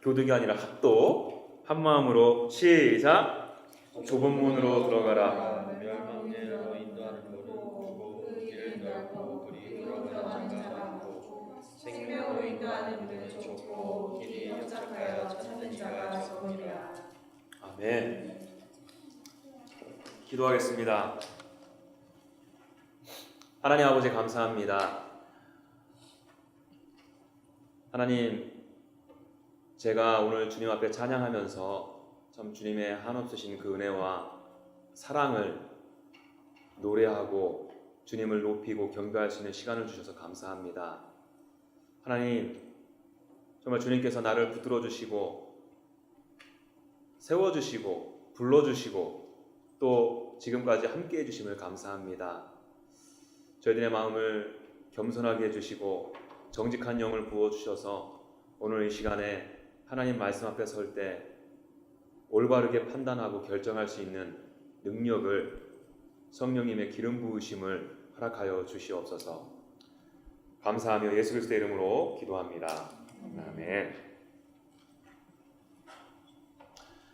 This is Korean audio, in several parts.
교득이 아니라 합독. 한 마음으로 시작. 좁은 문으로 들어가라. 멸망에로 인도하는 문은 크고 그 길은 넓고 그리 들어가는 자가 많고 생명으로 인도하는 문은 좁고 길이 협착하여 찾는 자가 적으리라. 아멘. 기도하겠습니다. 하나님 아버지 감사합니다. 하나님, 제가 오늘 주님 앞에 찬양하면서 참 주님의 한없으신 그 은혜와 사랑을 노래하고 주님을 높이고 경배할 수 있는 시간을 주셔서 감사합니다. 하나님, 정말 주님께서 나를 붙들어 주시고 세워주시고 불러주시고 또 지금까지 함께해 주심을 감사합니다. 저희들의 마음을 겸손하게 해주시고 정직한 영을 부어주셔서 오늘 이 시간에 하나님 말씀 앞에 설 때 올바르게 판단하고 결정할 수 있는 능력을 성령님의 기름 부으심을 허락하여 주시옵소서. 감사하며 예수 그리스도의 이름으로 기도합니다. 아멘.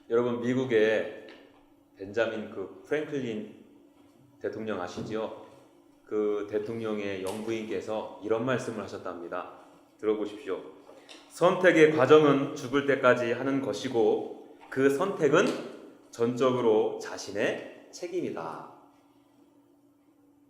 여러분, 미국의 벤자민 프랭클린 대통령 아시죠? 그 대통령의 영부인께서 이런 말씀을 하셨답니다. 들어보십시오. 선택의 과정은 죽을 때까지 하는 것이고 그 선택은 전적으로 자신의 책임이다.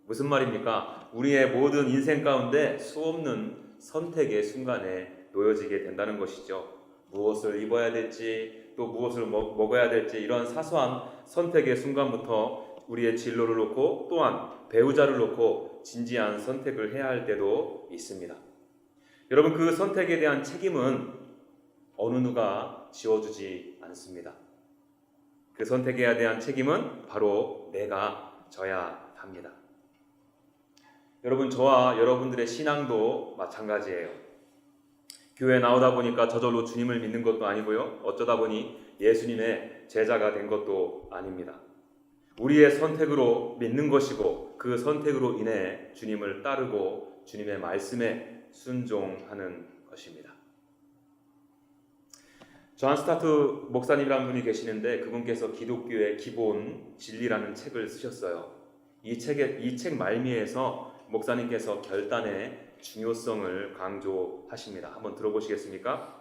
무슨 말입니까? 우리의 모든 인생 가운데 수없는 선택의 순간에 놓여지게 된다는 것이죠. 무엇을 입어야 될지 또 무엇을 먹어야 될지 이런 사소한 선택의 순간부터 우리의 진로를 놓고 또한 배우자를 놓고 진지한 선택을 해야 할 때도 있습니다. 여러분, 그 선택에 대한 책임은 어느 누가 지어주지 않습니다. 그 선택에 대한 책임은 바로 내가 져야 합니다. 여러분, 저와 여러분들의 신앙도 마찬가지예요. 교회에 나오다 보니까 저절로 주님을 믿는 것도 아니고요. 어쩌다 보니 예수님의 제자가 된 것도 아닙니다. 우리의 선택으로 믿는 것이고 그 선택으로 인해 주님을 따르고 주님의 말씀에 순종하는 것입니다. 존 스타트 목사님이라는 분이 계시는데 그분께서 기독교의 기본 진리라는 책을 쓰셨어요. 이 책 말미에서 목사님께서 결단의 중요성을 강조하십니다. 한번 들어보시겠습니까?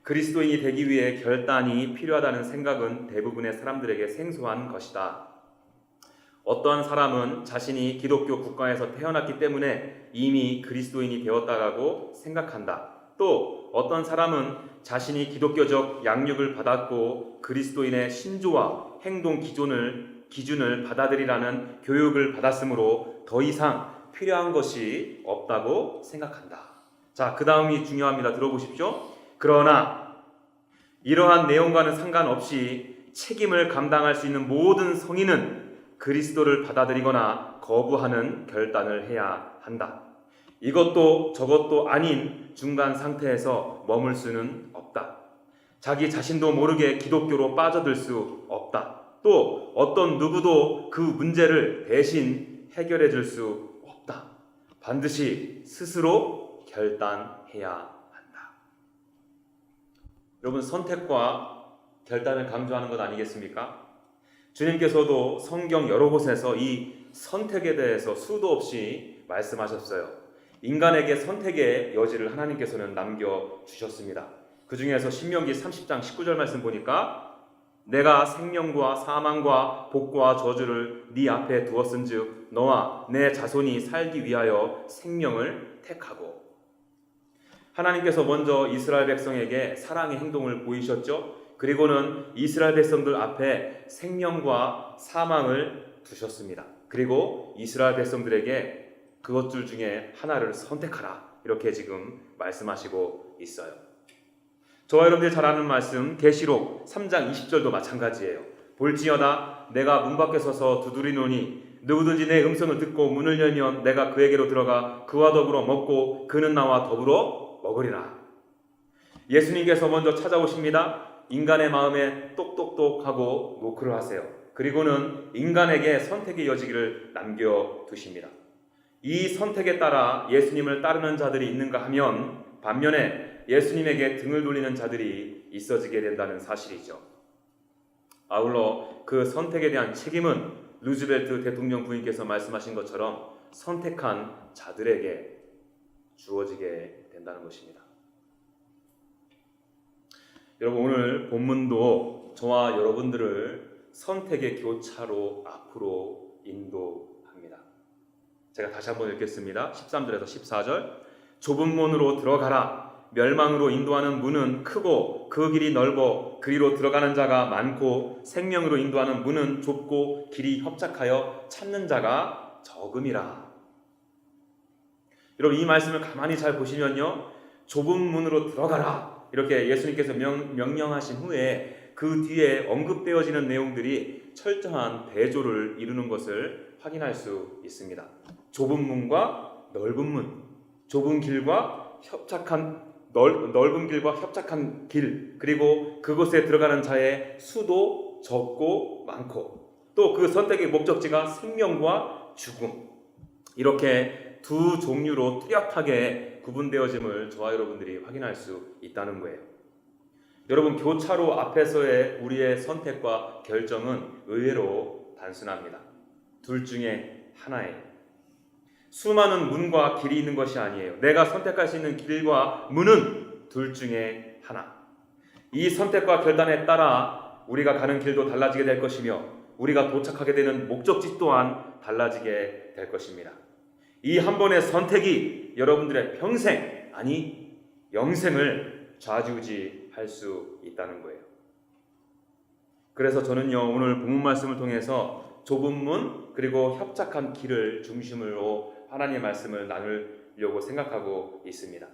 그리스도인이 되기 위해 결단이 필요하다는 생각은 대부분의 사람들에게 생소한 것이다. 어떠한 사람은 자신이 기독교 국가에서 태어났기 때문에 이미 그리스도인이 되었다고 생각한다. 또 어떤 사람은 자신이 기독교적 양육을 받았고 그리스도인의 신조와 행동 기준을 받아들이라는 교육을 받았으므로 더 이상 필요한 것이 없다고 생각한다. 자, 그 다음이 중요합니다. 들어보십시오. 그러나 이러한 내용과는 상관없이 책임을 감당할 수 있는 모든 성인은 그리스도를 받아들이거나 거부하는 결단을 해야 한다. 이것도 저것도 아닌 중간 상태에서 머물 수는 없다. 자기 자신도 모르게 기독교로 빠져들 수 없다. 또 어떤 누구도 그 문제를 대신 해결해 줄 수 없다. 반드시 스스로 결단해야 한다. 여러분, 선택과 결단을 강조하는 것 아니겠습니까? 주님께서도 성경 여러 곳에서 이 선택에 대해서 수도 없이 말씀하셨어요. 인간에게 선택의 여지를 하나님께서는 남겨주셨습니다. 그 중에서 신명기 30장 19절 말씀 보니까 내가 생명과 사망과 복과 저주를 네 앞에 두었은즉 너와 내 자손이 살기 위하여 생명을 택하고. 하나님께서 먼저 이스라엘 백성에게 사랑의 행동을 보이셨죠. 그리고는 이스라엘 백성들 앞에 생명과 사망을 두셨습니다. 그리고 이스라엘 백성들에게 그것들 중에 하나를 선택하라, 이렇게 지금 말씀하시고 있어요. 저와 여러분들이 잘 아는 말씀 계시록 3장 20절도 마찬가지예요. 볼지어다 내가 문 밖에 서서 두드리노니 누구든지 내 음성을 듣고 문을 열면 내가 그에게로 들어가 그와 더불어 먹고 그는 나와 더불어 먹으리라. 예수님께서 먼저 찾아오십니다. 인간의 마음에 똑똑똑하고 노크를 하세요. 그리고는 인간에게 선택의 여지를 남겨두십니다. 이 선택에 따라 예수님을 따르는 자들이 있는가 하면 반면에 예수님에게 등을 돌리는 자들이 있어지게 된다는 사실이죠. 아울러 그 선택에 대한 책임은 루즈벨트 대통령 부인께서 말씀하신 것처럼 선택한 자들에게 주어지게 된다는 것입니다. 여러분, 오늘 본문도 저와 여러분들을 선택의 교차로 앞으로 인도합니다. 제가 다시 한번 읽겠습니다. 13절에서 14절. 좁은 문으로 들어가라. 멸망으로 인도하는 문은 크고 그 길이 넓어 그리로 들어가는 자가 많고 생명으로 인도하는 문은 좁고 길이 협착하여 찾는 자가 적음이라. 여러분, 이 말씀을 가만히 잘 보시면요, 좁은 문으로 들어가라 이렇게 예수님께서 명령하신 후에 그 뒤에 언급되어지는 내용들이 철저한 대조를 이루는 것을 확인할 수 있습니다. 좁은 문과 넓은 문, 좁은 길과 넓은 길과 협착한 길, 그리고 그곳에 들어가는 자의 수도 적고 많고, 또 그 선택의 목적지가 생명과 죽음, 이렇게 두 종류로 뚜렷하게 구분되어짐을 저와 여러분들이 확인할 수 있다는 거예요. 여러분, 교차로 앞에서의 우리의 선택과 결정은 의외로 단순합니다. 둘 중에 하나예요. 수많은 문과 길이 있는 것이 아니에요. 내가 선택할 수 있는 길과 문은 둘 중에 하나. 이 선택과 결단에 따라 우리가 가는 길도 달라지게 될 것이며 우리가 도착하게 되는 목적지 또한 달라지게 될 것입니다. 이 한 번의 선택이 여러분들의 평생, 아니 영생을 좌지우지할 수 있다는 거예요. 그래서 저는요, 오늘 본문 말씀을 통해서 좁은 문 그리고 협착한 길을 중심으로 하나님의 말씀을 나누려고 생각하고 있습니다.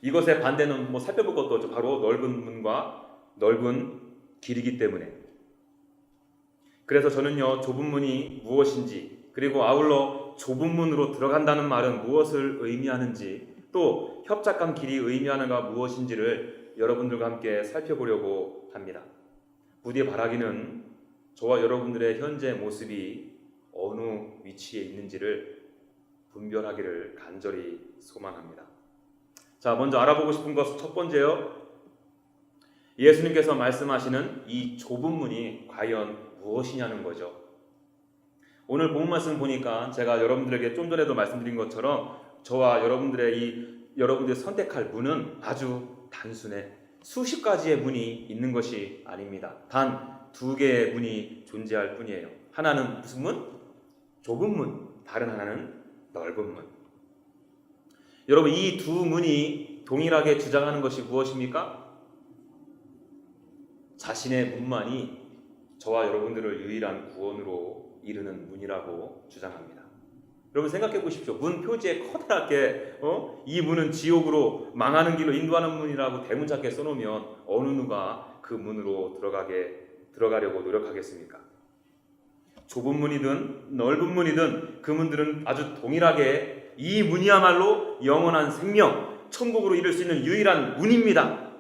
이것의 반대는 살펴볼 것도 없죠. 바로 넓은 문과 넓은 길이기 때문에. 그래서 저는요, 좁은 문이 무엇인지, 그리고 아울러 좁은 문으로 들어간다는 말은 무엇을 의미하는지, 또 협착한 길이 의미하는가 무엇인지를 여러분들과 함께 살펴보려고 합니다. 부디 바라기는 저와 여러분들의 현재 모습이 어느 위치에 있는지를 분별하기를 간절히 소망합니다. 자, 먼저 알아보고 싶은 것 첫 번째요. 예수님께서 말씀하시는 이 좁은 문이 과연 무엇이냐는 거죠. 오늘 본문 말씀 보니까 제가 여러분들에게 좀 전에도 말씀드린 것처럼 저와 여러분들이 선택할 문은 아주 단순해. 수십 가지의 문이 있는 것이 아닙니다. 단 두 개의 문이 존재할 뿐이에요. 하나는 무슨 문? 좁은 문. 다른 하나는 넓은 문. 여러분, 이 두 문이 동일하게 주장하는 것이 무엇입니까? 자신의 문만이 저와 여러분들을 유일한 구원으로 이르는 문이라고 주장합니다. 여러분, 생각해 보십시오. 문 표지에 커다랗게 이 문은 지옥으로 망하는 길로 인도하는 문이라고 대문짝게 써놓으면 어느 누가 그 문으로 들어가려고 노력하겠습니까? 좁은 문이든 넓은 문이든 그 문들은 아주 동일하게 이 문이야말로 영원한 생명, 천국으로 이룰 수 있는 유일한 문입니다.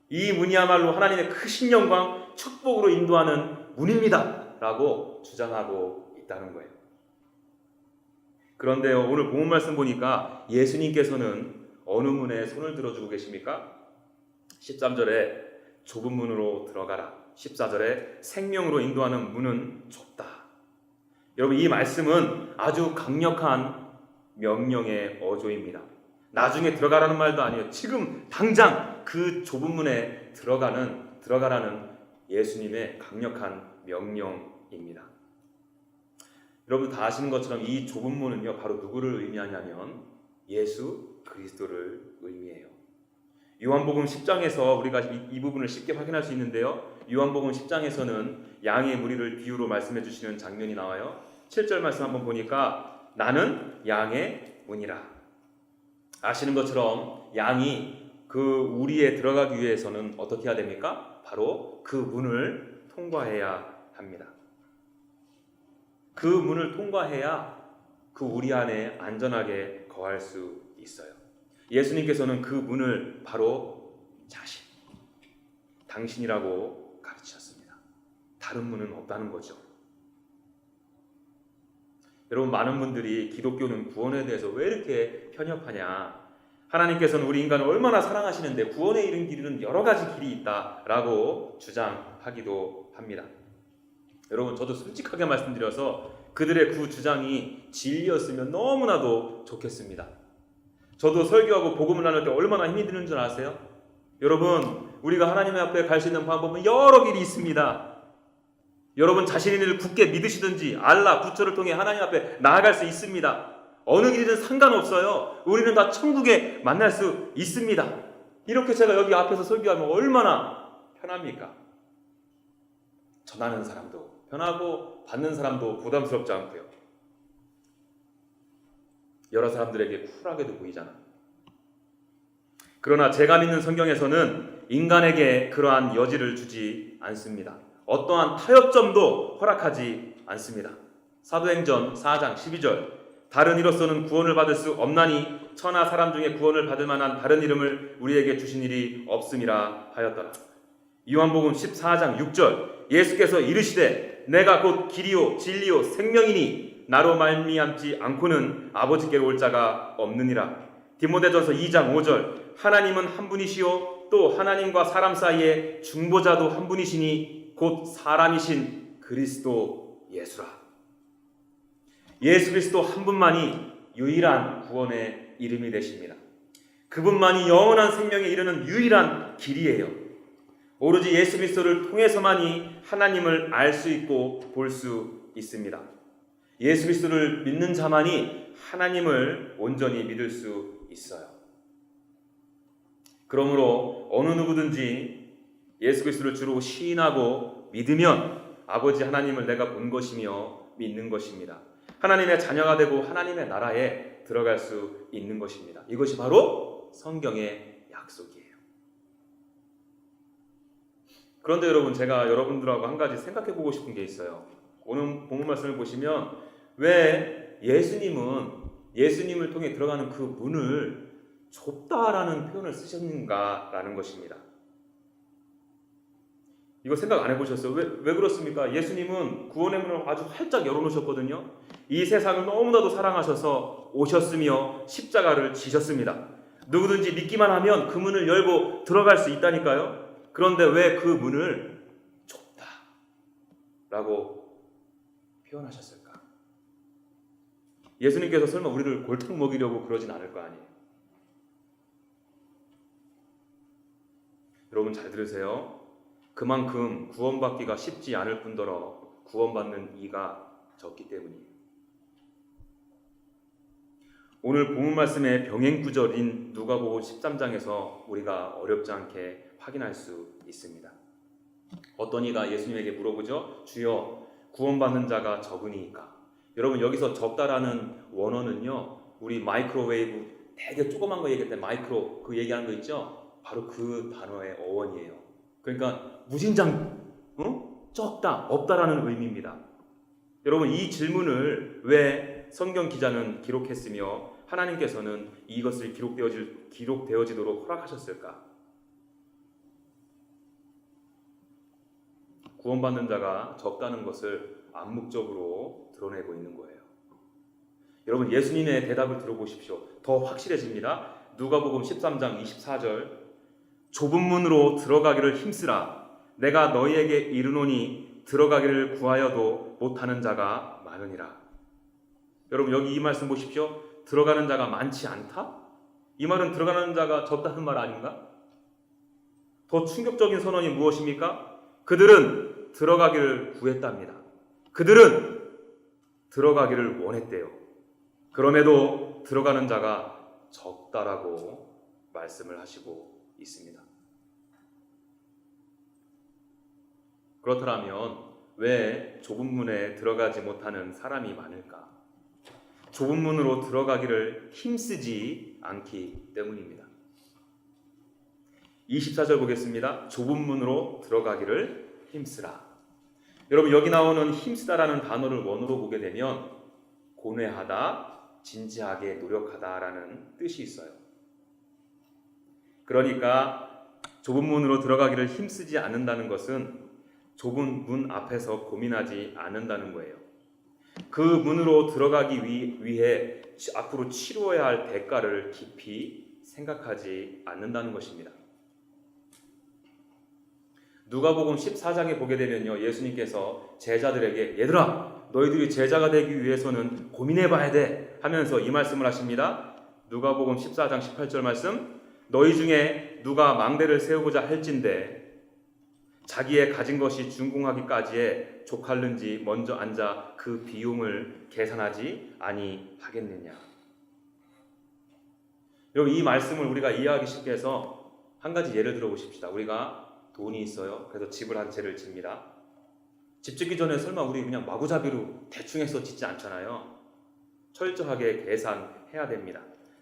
이 문이야말로 하나님의 크신 영광, 축복으로 인도하는 문입니다 라고 주장하고 있다는 거예요. 그런데요, 오늘 본문 말씀 보니까 예수님께서는 어느 문에 손을 들어주고 계십니까? 13절에 좁은 문으로 들어가라. 14절에 생명으로 인도하는 문은 좁다. 여러분, 이 말씀은 아주 강력한 명령의 어조입니다. 나중에 들어가라는 말도 아니에요. 지금 당장 그 좁은 문에 들어가라는 예수님의 강력한 명령입니다. 여러분 다 아시는 것처럼 이 좁은 문은요, 바로 누구를 의미하냐면 예수 그리스도를 의미해요. 요한복음 10장에서 우리가 이 부분을 쉽게 확인할 수 있는데요, 요한복음 10장에서는 양의 무리를 비유로 말씀해 주시는 장면이 나와요. 7절 말씀 한번 보니까 나는 양의 문이라. 아시는 것처럼 양이 그 우리에 들어가기 위해서는 어떻게 해야 됩니까? 바로 그 문을 통과해야 합니다. 그 문을 통과해야 그 우리 안에 안전하게 거할 수 있어요. 예수님께서는 그 문을 바로 당신이라고 가르치셨습니다. 다른 문은 없다는 거죠. 여러분, 많은 분들이 기독교는 구원에 대해서 왜 이렇게 편협하냐, 하나님께서는 우리 인간을 얼마나 사랑하시는데 구원에 이른 길은 여러 가지 길이 있다라고 주장하기도 합니다. 여러분, 저도 솔직하게 말씀드려서 그들의 그 주장이 진리였으면 너무나도 좋겠습니다. 저도 설교하고 복음을 나눌 때 얼마나 힘이 드는 줄 아세요? 여러분, 우리가 하나님 앞에 갈 수 있는 방법은 여러 길이 있습니다. 여러분 자신을 굳게 믿으시든지 알라, 부처를 통해 하나님 앞에 나아갈 수 있습니다. 어느 길이든 상관없어요. 우리는 다 천국에 만날 수 있습니다. 이렇게 제가 여기 앞에서 설교하면 얼마나 편합니까? 전하는 사람도 편하고 받는 사람도 부담스럽지 않고요. 여러 사람들에게 쿨하게도 보이잖아. 그러나 제가 믿는 성경에서는 인간에게 그러한 여지를 주지 않습니다. 어떠한 타협점도 허락하지 않습니다. 사도행전 4장 12절, 다른 이로서는 구원을 받을 수 없나니 천하 사람 중에 구원을 받을 만한 다른 이름을 우리에게 주신 일이 없음이라 하였더라. 요한복음 14장 6절, 예수께서 이르시되 내가 곧 길이요 진리요 생명이니 나로 말미암지 않고는 아버지께로 올 자가 없느니라. 디모데전서 2장 5절, 하나님은 한 분이시요 또 하나님과 사람 사이에 중보자도 한 분이시니 곧 사람이신 그리스도 예수라. 예수 그리스도 한 분만이 유일한 구원의 이름이 되십니다. 그분만이 영원한 생명에 이르는 유일한 길이에요. 오로지 예수 그리스도를 통해서만이 하나님을 알 수 있고 볼 수 있습니다. 예수 그리스도를 믿는 자만이 하나님을 온전히 믿을 수 있어요. 그러므로 어느 누구든지 예수 그리스도를 주로 시인하고 믿으면 아버지 하나님을 내가 본 것이며 믿는 것입니다. 하나님의 자녀가 되고 하나님의 나라에 들어갈 수 있는 것입니다. 이것이 바로 성경의 약속이에요. 그런데 여러분, 제가 여러분들하고 한 가지 생각해 보고 싶은 게 있어요. 오늘 본문 말씀을 보시면 왜 예수님을 통해 들어가는 그 문을 좁다라는 표현을 쓰셨는가라는 것입니다. 이거 생각 안 해보셨어요? 왜 그렇습니까? 예수님은 구원의 문을 아주 활짝 열어놓으셨거든요. 이 세상을 너무나도 사랑하셔서 오셨으며 십자가를 지셨습니다. 누구든지 믿기만 하면 그 문을 열고 들어갈 수 있다니까요. 그런데 왜 그 문을 좁다라고 표현하셨을까? 예수님께서 설마 우리를 골탕 먹이려고 그러진 않을 거 아니에요. 여러분 잘 들으세요. 그만큼 구원받기가 쉽지 않을 뿐더러 구원받는 이가 적기 때문이에요. 오늘 본문 말씀의 병행 구절인 누가복음 13장에서 우리가 어렵지 않게 확인할 수 있습니다. 어떤 이가 예수님에게 물어보죠. 주여, 구원받는 자가 적으니까. 여러분, 여기서 적다라는 원어는요, 우리 마이크로웨이브 되게 조그만 거 얘기할 때 마이크로 그 얘기하는 거 있죠? 바로 그 단어의 어원이에요. 그러니까 무진장 적다, 없다라는 의미입니다. 여러분, 이 질문을 왜 성경 기자는 기록했으며 하나님께서는 이것을 기록되어지도록 허락하셨을까? 구원받는 자가 적다는 것을 암묵적으로 드러내고 있는 거예요. 여러분, 예수님의 대답을 들어보십시오. 더 확실해집니다. 누가복음 13장 24절, 좁은 문으로 들어가기를 힘쓰라. 내가 너희에게 이르노니 들어가기를 구하여도 못하는 자가 많으니라. 여러분, 여기 이 말씀 보십시오. 들어가는 자가 많지 않다? 이 말은 들어가는 자가 적다는 말 아닌가? 더 충격적인 선언이 무엇입니까? 그들은 들어가기를 구했답니다. 그들은 들어가기를 원했대요. 그럼에도 들어가는 자가 적다라고 말씀을 하시고 있습니다. 그렇다면 왜 좁은 문에 들어가지 못하는 사람이 많을까? 좁은 문으로 들어가기를 힘쓰지 않기 때문입니다. 24절 보겠습니다. 좁은 문으로 들어가기를 힘쓰라. 여러분, 여기 나오는 힘쓰다라는 단어를 원어로 보게 되면 고뇌하다, 진지하게 노력하다라는 뜻이 있어요. 그러니까 좁은 문으로 들어가기를 힘쓰지 않는다는 것은 좁은 문 앞에서 고민하지 않는다는 거예요. 그 문으로 들어가기 위해 앞으로 치루어야 할 대가를 깊이 생각하지 않는다는 것입니다. 누가복음 14장에 보게 되면요, 예수님께서 제자들에게 얘들아, 너희들이 제자가 되기 위해서는 고민해 봐야 돼 하면서 이 말씀을 하십니다. 누가복음 14장 18절 말씀, 너희 중에 누가 망대를 세우고자 할진대 자기의 가진 것이 준공하기까지에 족할는지 먼저 앉아 그 비용을 계산하지 아니하겠느냐. 여러분, 이 말씀을 우리가 이해하기 쉽게 해서 한 가지 예를 들어 보십시다. 우리가 돈이 있어요. 그래서 집을 한 채를 집니다. 집 짓기 전에 설마 우리 그냥 마구잡이로 대충 해서 짓지 않잖아요. 철저하게 계산해야 됩니다.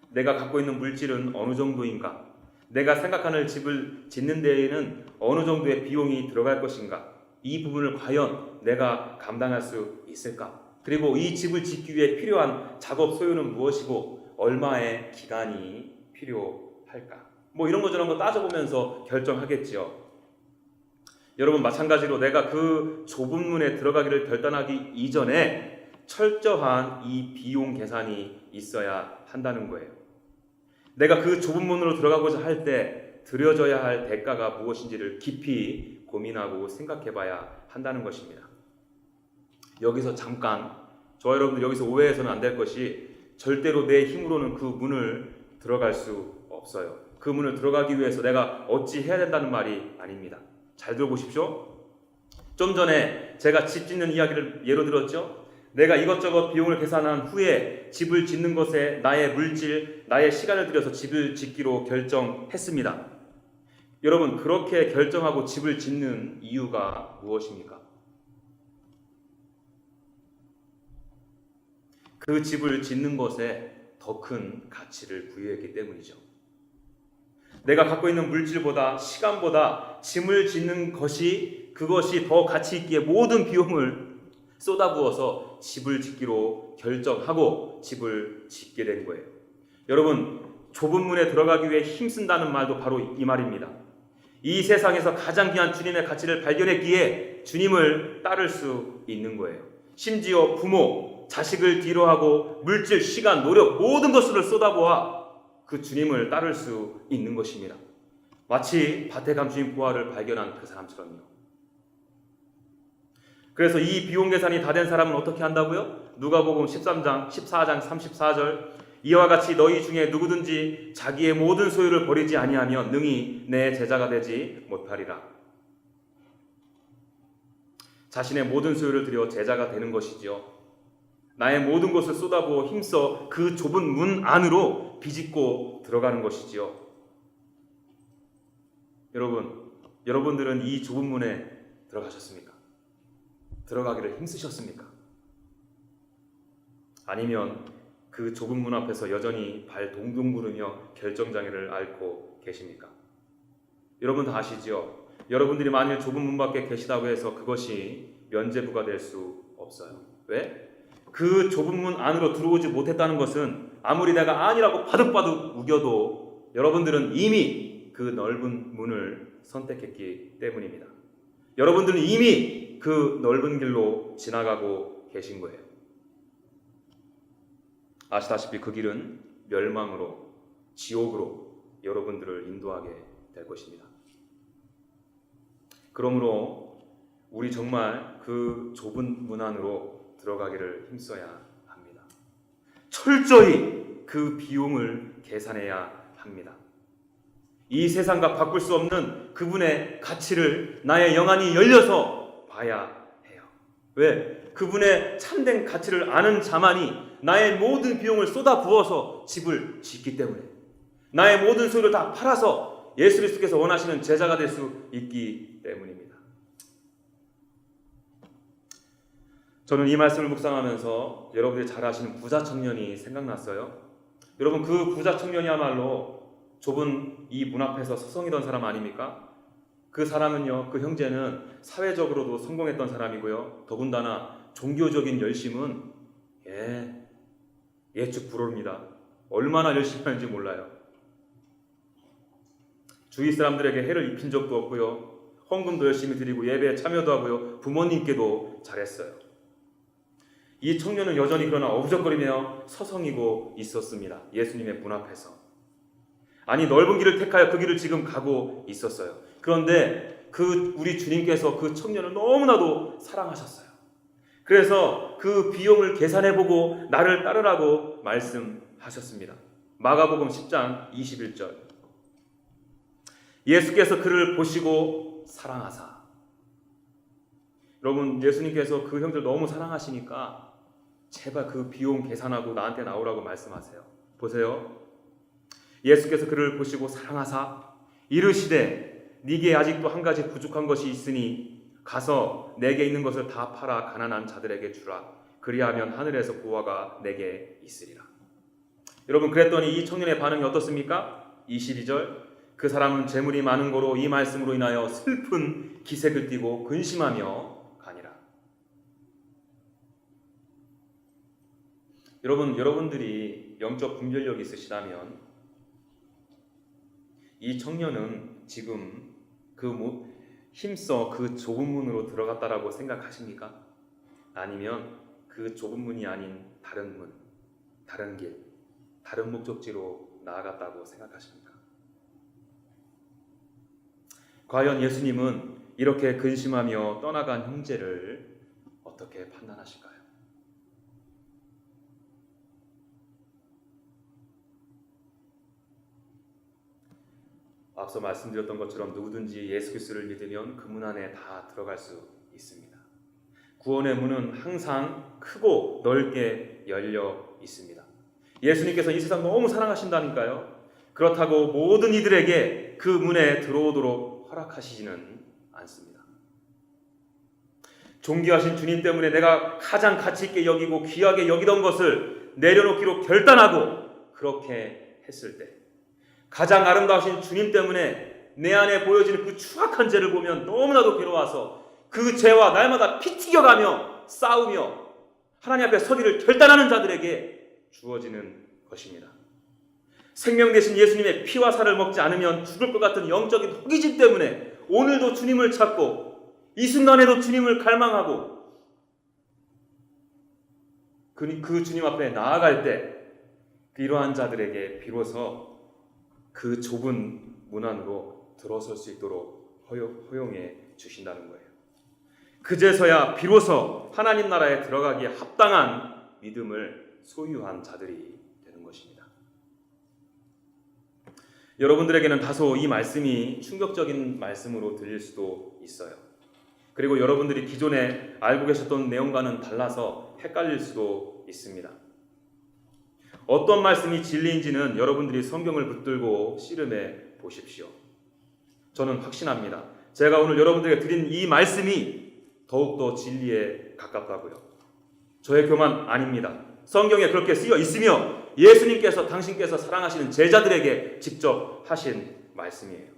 내가 갖고 있는 물질은 어느 정도인가? 내가 생각하는 집을 짓는 데에는 어느 정도의 비용이 들어갈 것인가? 이 부분을 과연 내가 감당할 수 있을까? 그리고 이 집을 짓기 위해 필요한 작업 소요는 무엇이고 얼마의 기간이 필요할까? 뭐 이런 거 저런 거 따져보면서 결정하겠지요. 여러분, 마찬가지로 내가 그 좁은 문에 들어가기를 결단하기 이전에 철저한 이 비용 계산이 있어야 한다는 거예요. 내가 그 좁은 문으로 들어가고자 할 때 들여져야 할 대가가 무엇인지를 깊이 고민하고 생각해 봐야 한다는 것입니다. 여기서 잠깐, 저와 여러분들 여기서 오해해서는 안 될 것이 절대로 내 힘으로는 그 문을 들어갈 수 없어요. 그 문을 들어가기 위해서 내가 어찌 해야 된다는 말이 아닙니다. 잘 들어보십시오. 좀 전에 제가 집 짓는 이야기를 예로 들었죠. 내가 이것저것 비용을 계산한 후에 집을 짓는 것에 나의 물질, 나의 시간을 들여서 집을 짓기로 결정했습니다. 여러분, 그렇게 결정하고 집을 짓는 이유가 무엇입니까? 그 집을 짓는 것에 더 큰 가치를 부여했기 때문이죠. 내가 갖고 있는 물질보다, 시간보다 짐을 짓는 그것이 더 가치 있기에 모든 비용을 쏟아부어서 집을 짓기로 결정하고 집을 짓게 된 거예요. 여러분, 좁은 문에 들어가기 위해 힘쓴다는 말도 바로 이 말입니다. 이 세상에서 가장 귀한 주님의 가치를 발견했기에 주님을 따를 수 있는 거예요. 심지어 부모, 자식을 뒤로하고 물질, 시간, 노력 모든 것을 쏟아부어 그 주님을 따를 수 있는 것입니다. 마치 밭에 감추인 보화를 발견한 그 사람처럼요. 그래서 이 비용 계산이 다 된 사람은 어떻게 한다고요? 누가복음 14장 34절, 이와 같이 너희 중에 누구든지 자기의 모든 소유를 버리지 아니하면 능히 내 제자가 되지 못하리라. 자신의 모든 소유를 들여 제자가 되는 것이지요. 나의 모든 것을 쏟아부어 힘써 그 좁은 문 안으로 비집고 들어가는 것이지요. 여러분들은 이 좁은 문에 들어가셨습니까? 들어가기를 힘쓰셨습니까? 아니면 그 좁은 문 앞에서 여전히 발 동동 구르며 결정장애를 앓고 계십니까? 여러분 다 아시지요? 여러분들이 만일 좁은 문 밖에 계시다고 해서 그것이 면죄부가 될 수 없어요. 왜? 그 좁은 문 안으로 들어오지 못했다는 것은 아무리 내가 아니라고 바득바득 우겨도 여러분들은 이미 그 넓은 문을 선택했기 때문입니다. 여러분들은 이미 그 넓은 길로 지나가고 계신 거예요. 아시다시피 그 길은 멸망으로, 지옥으로 여러분들을 인도하게 될 것입니다. 그러므로 우리 정말 그 좁은 문 안으로 들어가기를 힘써야 합니다. 철저히 그 비용을 계산해야 합니다. 이 세상과 바꿀 수 없는 그분의 가치를 나의 영안이 열려서 봐야 해요. 왜? 그분의 참된 가치를 아는 자만이 나의 모든 비용을 쏟아부어서 집을 짓기 때문에, 나의 모든 소유를 다 팔아서 예수 그리스도께서 원하시는 제자가 될 수 있기 때문입니다. 저는 이 말씀을 묵상하면서 여러분들이 잘 아시는 부자 청년이 생각났어요. 여러분, 그 부자 청년이야말로 좁은 이 문 앞에서 서성이던 사람 아닙니까? 그 사람은요, 그 형제는 사회적으로도 성공했던 사람이고요. 더군다나 종교적인 열심은 예측 불허입니다. 얼마나 열심히 하는지 몰라요. 주위 사람들에게 해를 입힌 적도 없고요. 헌금도 열심히 드리고 예배에 참여도 하고요. 부모님께도 잘했어요. 이 청년은 여전히 그러나 어부적거리며 서성이고 있었습니다. 예수님의 문 앞에서. 아니 넓은 길을 택하여 그 길을 지금 가고 있었어요. 그런데 우리 주님께서 그 청년을 너무나도 사랑하셨어요. 그래서 그 비용을 계산해보고 나를 따르라고 말씀하셨습니다. 마가복음 10장 21절. 예수께서 그를 보시고 사랑하사. 여러분, 예수님께서 그 형들 너무 사랑하시니까 제발 그 비용 계산하고 나한테 나오라고 말씀하세요. 보세요. 예수께서 그를 보시고 사랑하사 이르시되 네게 아직도 한 가지 부족한 것이 있으니 가서 내게 있는 것을 다 팔아 가난한 자들에게 주라. 그리하면 하늘에서 보화가 내게 있으리라. 여러분, 그랬더니 이 청년의 반응이 어떻습니까? 22절. 그 사람은 재물이 많은 거로 이 말씀으로 인하여 슬픈 기색을 띠고 근심하며 가니라. 여러분들이 영적 분별력이 있으시다면 이 청년은 지금 힘써 그 좁은 문으로 들어갔다라고 생각하십니까? 아니면 그 좁은 문이 아닌 다른 문, 다른 길, 다른 목적지로 나아갔다고 생각하십니까? 과연 예수님은 이렇게 근심하며 떠나간 형제를 어떻게 판단하실까요? 앞서 말씀드렸던 것처럼 누구든지 예수 그리스도를 믿으면 그 문 안에 다 들어갈 수 있습니다. 구원의 문은 항상 크고 넓게 열려 있습니다. 예수님께서 이 세상 너무 사랑하신다니까요. 그렇다고 모든 이들에게 그 문에 들어오도록 허락하시지는 않습니다. 존귀하신 주님 때문에 내가 가장 가치 있게 여기고 귀하게 여기던 것을 내려놓기로 결단하고 그렇게 했을 때, 가장 아름다우신 주님 때문에 내 안에 보여지는 그 추악한 죄를 보면 너무나도 괴로워서 그 죄와 날마다 피 튀겨가며 싸우며 하나님 앞에 서기를 결단하는 자들에게 주어지는 것입니다. 생명 되신 예수님의 피와 살을 먹지 않으면 죽을 것 같은 영적인 호기심 때문에 오늘도 주님을 찾고 이 순간에도 주님을 갈망하고 그 주님 앞에 나아갈 때 이러한 자들에게 비로소 그 좁은 문 안으로 들어설 수 있도록 허용해 주신다는 거예요. 그제서야 비로소 하나님 나라에 들어가기에 합당한 믿음을 소유한 자들이 되는 것입니다. 여러분들에게는 다소 이 말씀이 충격적인 말씀으로 들릴 수도 있어요. 그리고 여러분들이 기존에 알고 계셨던 내용과는 달라서 헷갈릴 수도 있습니다. 어떤 말씀이 진리인지는 여러분들이 성경을 붙들고 씨름해 보십시오. 저는 확신합니다. 제가 오늘 여러분들에게 드린 이 말씀이 더욱더 진리에 가깝다고요. 저의 교만 아닙니다. 성경에 그렇게 쓰여 있으며 예수님께서 당신께서 사랑하시는 제자들에게 직접 하신 말씀이에요.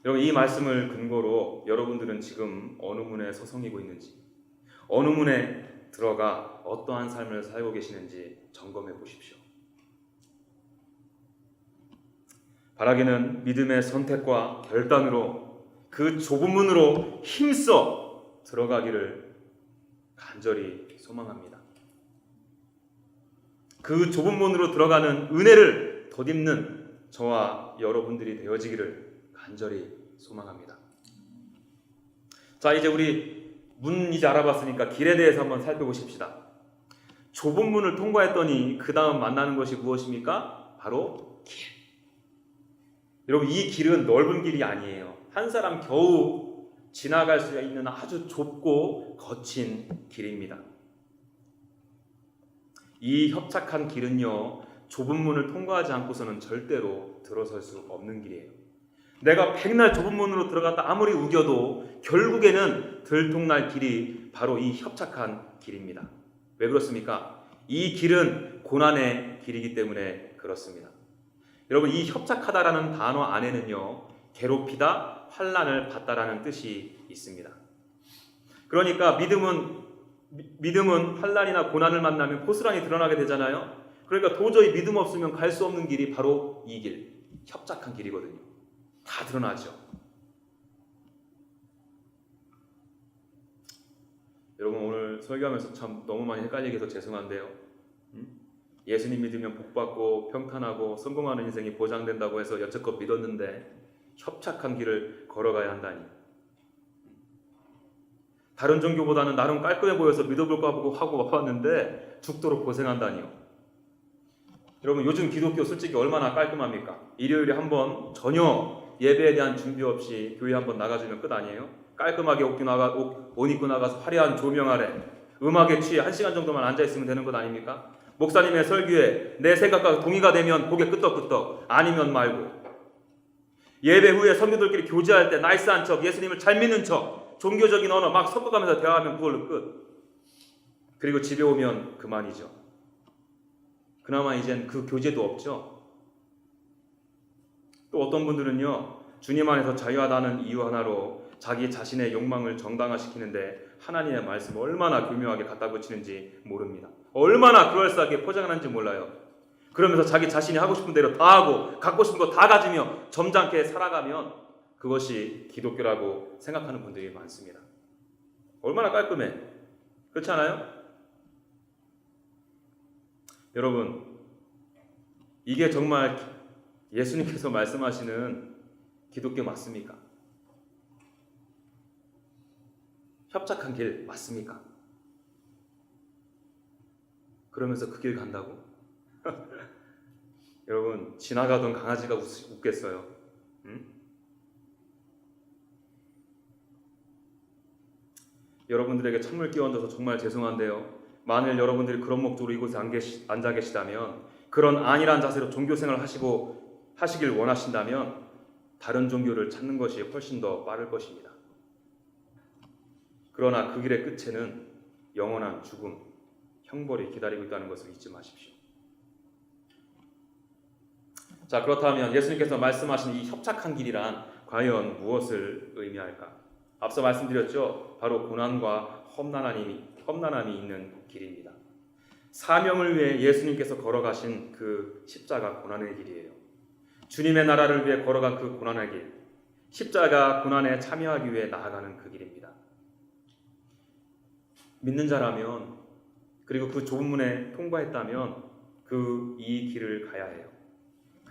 여러분, 이 말씀을 근거로 여러분들은 지금 어느 문에 서성이고 있는지, 어느 문에 들어가 어떠한 삶을 살고 계시는지 점검해 보십시오. 바라기는 믿음의 선택과 결단으로 그 좁은 문으로 힘써 들어가기를 간절히 소망합니다. 그 좁은 문으로 들어가는 은혜를 덧입는 저와 여러분들이 되어지기를 간절히 소망합니다. 자, 이제 우리 문 이제 알아봤으니까 길에 대해서 한번 살펴보십시다. 좁은 문을 통과했더니 그 다음 만나는 것이 무엇입니까? 바로 길. 여러분, 이 길은 넓은 길이 아니에요. 한 사람 겨우 지나갈 수 있는 아주 좁고 거친 길입니다. 이 협착한 길은요, 좁은 문을 통과하지 않고서는 절대로 들어설 수 없는 길이에요. 내가 백날 좁은 문으로 들어갔다 아무리 우겨도 결국에는 들통날 길이 바로 이 협착한 길입니다. 왜 그렇습니까? 이 길은 고난의 길이기 때문에 그렇습니다. 여러분, 이 협착하다라는 단어 안에는요, 괴롭히다, 환난을 받다라는 뜻이 있습니다. 그러니까 믿음은 환난이나 고난을 만나면 고스란히 드러나게 되잖아요. 그러니까 도저히 믿음 없으면 갈 수 없는 길이 바로 이 길, 협착한 길이거든요. 다 드러나죠. 여러분, 오늘 설교하면서 참 너무 많이 헷갈리게 해서 죄송한데요. 예수님 믿으면 복받고 평탄하고 성공하는 인생이 보장된다고 해서 여태껏 믿었는데 협착한 길을 걸어가야 한다니. 다른 종교보다는 나름 깔끔해 보여서 믿어볼까 하고 와봤는데 죽도록 고생한다니요. 여러분, 요즘 기독교 솔직히 얼마나 깔끔합니까? 일요일에 한번 전혀 예배에 대한 준비 없이 교회 한번 나가주면 끝 아니에요? 깔끔하게 옷 입고 나가서 화려한 조명 아래 음악에 취해 1시간 정도만 앉아있으면 되는 것 아닙니까? 목사님의 설교에 내 생각과 동의가 되면 고개 끄덕끄덕, 아니면 말고. 예배 후에 성도들끼리 교제할 때 나이스한 척, 예수님을 잘 믿는 척, 종교적인 언어 막 섞어가면서 대화하면 그걸로 끝. 그리고 집에 오면 그만이죠. 그나마 이젠 그 교제도 없죠. 또 어떤 분들은요, 주님 안에서 자유하다는 이유 하나로 자기 자신의 욕망을 정당화시키는데 하나님의 말씀을 얼마나 교묘하게 갖다 붙이는지 모릅니다. 얼마나 그럴싸하게 포장하는지 몰라요. 그러면서 자기 자신이 하고 싶은 대로 다 하고 갖고 싶은 거 다 가지며 점잖게 살아가면 그것이 기독교라고 생각하는 분들이 많습니다. 얼마나 깔끔해. 그렇지 않아요? 여러분, 이게 정말 예수님께서 말씀하시는 기독교 맞습니까? 협착한 길 맞습니까? 그러면서 그 길 간다고? 여러분, 지나가던 강아지가 웃겠어요. 응? 여러분들에게 찬물 끼얹어서 정말 죄송한데요, 만일 여러분들이 그런 목적으로 이곳에 앉아 계시다면, 그런 안일한 자세로 종교생활을 하시길 원하신다면 다른 종교를 찾는 것이 훨씬 더 빠를 것입니다. 그러나 그 길의 끝에는 영원한 죽음, 형벌이 기다리고 있다는 것을 잊지 마십시오. 자, 그렇다면 예수님께서 말씀하신 이 협착한 길이란 과연 무엇을 의미할까? 앞서 말씀드렸죠. 바로 고난과 험난함이 있는 길입니다. 사명을 위해 예수님께서 걸어가신 그 십자가 고난의 길이에요. 주님의 나라를 위해 걸어간 그 고난의 길, 십자가 고난에 참여하기 위해 나아가는 그 길입니다. 믿는 자라면, 그리고 그 좁은 문에 통과했다면 이 길을 가야 해요.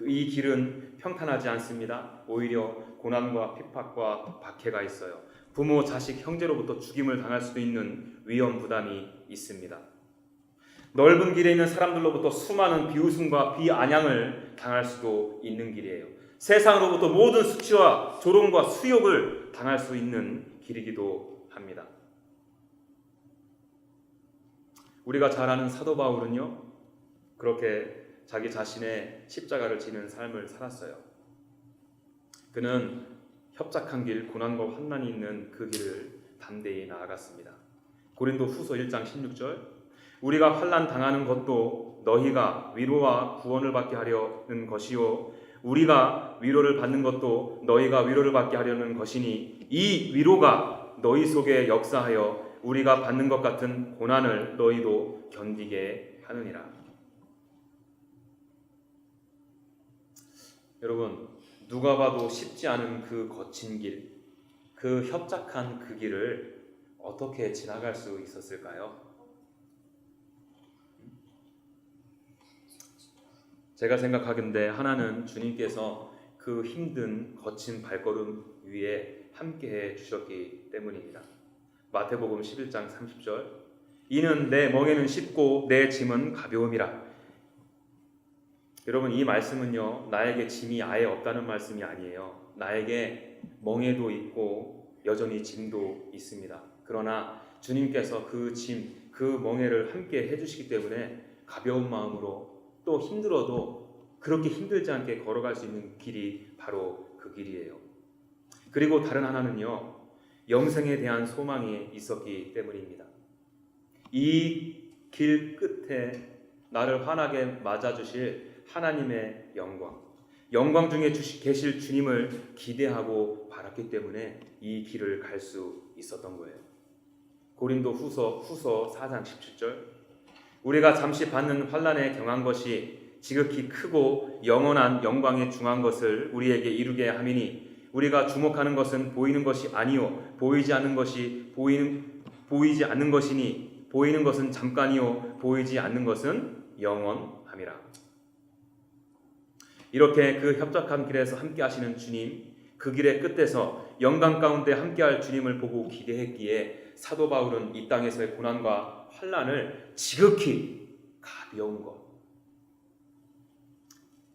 이 길은 평탄하지 않습니다. 오히려 고난과 핍박과 박해가 있어요. 부모, 자식, 형제로부터 죽임을 당할 수도 있는 위험 부담이 있습니다. 넓은 길에 있는 사람들로부터 수많은 비웃음과 비아냥을 당할 수도 있는 길이에요. 세상으로부터 모든 수치와 조롱과 수욕을 당할 수 있는 길이기도 합니다. 우리가 잘 아는 사도 바울은요, 그렇게 자기 자신의 십자가를 지는 삶을 살았어요. 그는 협착한 길, 고난과 환난이 있는 그 길을 담대히 나아갔습니다. 고린도 후서 1장 16절, 우리가 환난 당하는 것도 너희가 위로와 구원을 받게 하려는 것이요, 우리가 위로를 받는 것도 너희가 위로를 받게 하려는 것이니 이 위로가 너희 속에 역사하여 우리가 받는 것 같은 고난을 너희도 견디게 하느니라. 여러분, 누가 봐도 쉽지 않은 그 거친 길, 그 협착한 그 길을 어떻게 지나갈 수 있었을까요? 제가 생각하건대 하나는 주님께서 그 힘든 거친 발걸음 위에 함께해 주셨기 때문입니다. 마태복음 11장 30절, 이는 내 멍에는 쉽고 내 짐은 가벼움이라. 여러분, 이 말씀은요, 나에게 짐이 아예 없다는 말씀이 아니에요. 나에게 멍에도 있고 여전히 짐도 있습니다. 그러나 주님께서 그 짐, 그 멍에를 함께 해주시기 때문에 가벼운 마음으로, 또 힘들어도 그렇게 힘들지 않게 걸어갈 수 있는 길이 바로 그 길이에요. 그리고 다른 하나는요, 영생에 대한 소망이 있었기 때문입니다. 이 길 끝에 나를 환하게 맞아주실 하나님의 영광 중에 계실 주님을 기대하고 바랐기 때문에 이 길을 갈 수 있었던 거예요. 고린도 후서 4장 17절, 우리가 잠시 받는 환난에 경한 것이 지극히 크고 영원한 영광에 중한 것을 우리에게 이루게 함이니 우리가 주목하는 것은 보이는 것이 아니요 보이지 않는 것이니 보이는 것은 잠깐이요 보이지 않는 것은 영원하니라. 함이라. 이렇게 그 협착한 길에서 함께 하시는 주님, 그 길의 끝에서 영광 가운데 함께할 주님을 보고 기대했기에 사도 바울은 이 땅에서의 고난과 환난을 지극히 가벼운 것,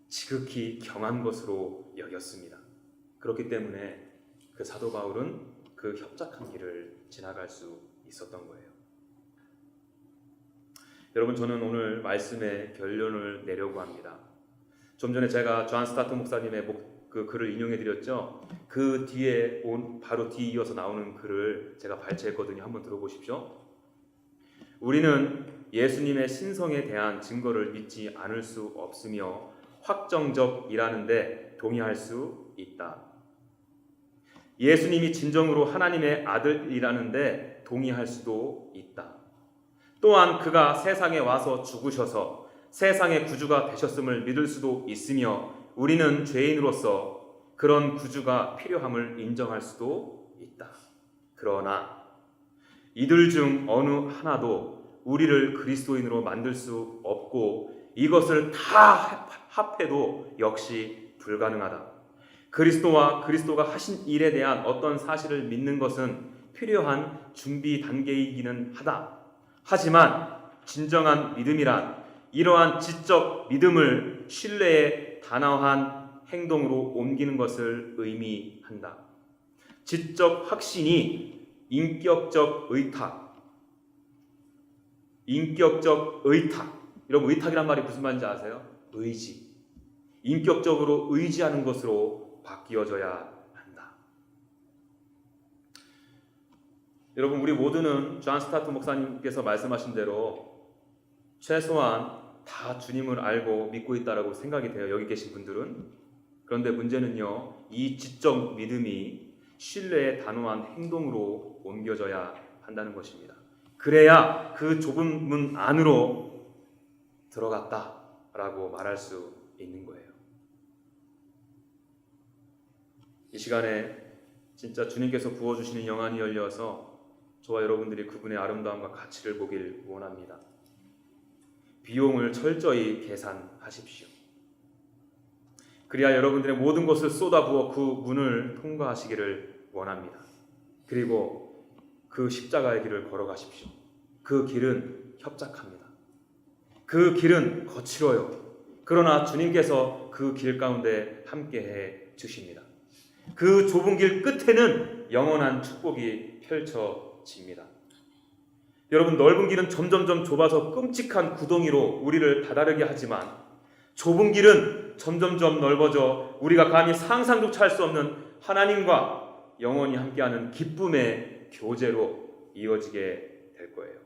지극히 경한 것으로 여겼습니다. 그렇기 때문에 그 사도 바울은 그 협착한 길을 지나갈 수 있었던 거예요. 여러분, 저는 오늘 말씀의 결론을 내려고 합니다. 좀 전에 제가 존 스타트 목사님의 그 글을 인용해 드렸죠. 그 뒤에 바로 뒤 이어서 나오는 글을 제가 발췌했거든요. 한번 들어보십시오. 우리는 예수님의 신성에 대한 증거를 믿지 않을 수 없으며 확정적이라는데 동의할 수 있다. 예수님이 진정으로 하나님의 아들이라는데 동의할 수도 있다. 또한 그가 세상에 와서 죽으셔서 세상의 구주가 되셨음을 믿을 수도 있으며 우리는 죄인으로서 그런 구주가 필요함을 인정할 수도 있다. 그러나 이들 중 어느 하나도 우리를 그리스도인으로 만들 수 없고 이것을 다 합해도 역시 불가능하다. 그리스도가 하신 일에 대한 어떤 사실을 믿는 것은 필요한 준비 단계이기는 하다. 하지만 진정한 믿음이란 이러한 지적 믿음을 신뢰의 단호한 행동으로 옮기는 것을 의미한다. 지적 확신이 인격적 의탁. 여러분, 의탁이란 말이 무슨 말인지 아세요? 의지. 인격적으로 의지하는 것으로 바뀌어져야 한다. 여러분, 우리 모두는 존 스타트 목사님께서 말씀하신 대로 최소한 다 주님을 알고 믿고 있다라고 생각이 돼요. 여기 계신 분들은. 그런데 문제는요, 이 지적 믿음이 신뢰의 단호한 행동으로 옮겨져야 한다는 것입니다. 그래야 그 좁은 문 안으로 들어갔다라고 말할 수 있는 거예요. 이 시간에 진짜 주님께서 부어주시는 영안이 열려서 저와 여러분들이 그분의 아름다움과 가치를 보길 원합니다. 비용을 철저히 계산하십시오. 그래야 여러분들의 모든 것을 쏟아부어 그 문을 통과하시기를 원합니다. 그리고 그 십자가의 길을 걸어가십시오. 그 길은 협착합니다. 그 길은 거칠어요. 그러나 주님께서 그 길 가운데 함께해 주십니다. 그 좁은 길 끝에는 영원한 축복이 펼쳐집니다. 여러분, 넓은 길은 점점점 좁아서 끔찍한 구덩이로 우리를 다다르게 하지만 좁은 길은 점점점 넓어져 우리가 감히 상상조차 할 수 없는 하나님과 영원히 함께하는 기쁨의 교제로 이어지게 될 거예요.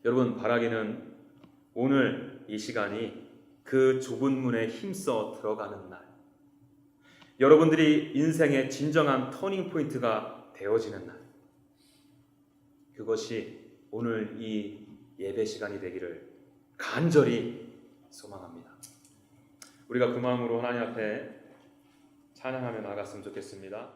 여러분, 바라기는 오늘 이 시간이 그 좁은 문에 힘써 들어가는 날, 여러분들이 인생의 진정한 터닝 포인트가 되어지는 날, 그것이 오늘 이 예배 시간이 되기를 간절히 소망합니다. 우리가 그 마음으로 하나님 앞에 찬양하며 나갔으면 좋겠습니다.